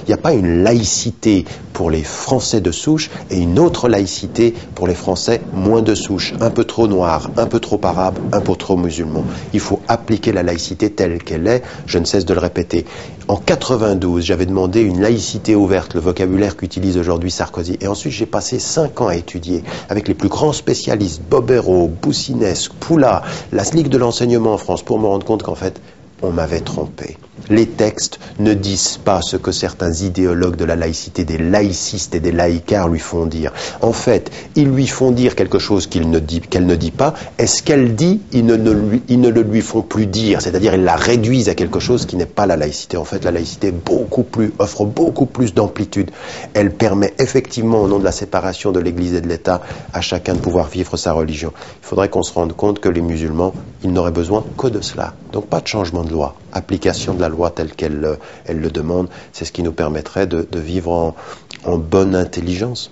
Il n'y a pas une laïcité pour les Français de souche et une autre laïcité pour les Français moins de souche, un peu trop noirs, un peu trop arabes, un peu trop musulmans. Il faut appliquer la laïcité telle qu'elle est, je ne cesse de le répéter. En 92, j'avais demandé une laïcité ouverte, le vocabulaire qu'utilise aujourd'hui Sarkozy. Et ensuite, j'ai passé 5 ans à étudier avec les plus grands spécialistes, Bobéro, Boussinesq, Poula, la Ligue de l'enseignement en France, pour me rendre compte qu'en fait, on m'avait trompé. Les textes ne disent pas ce que certains idéologues de la laïcité, des laïcistes et des laïcards lui font dire. En fait, ils lui font dire quelque chose qu'elle ne dit pas, et ce qu'elle dit, ils ne le lui font plus dire. C'est-à-dire, ils la réduisent à quelque chose qui n'est pas la laïcité. En fait, la laïcité offre beaucoup plus d'amplitude. Elle permet effectivement, au nom de la séparation de l'Église et de l'État, à chacun de pouvoir vivre sa religion. Il faudrait qu'on se rende compte que les musulmans, ils n'auraient besoin que de cela. Donc pas de changement de loi, application de la loi telle qu'elle le demande, c'est ce qui nous permettrait de vivre en bonne intelligence.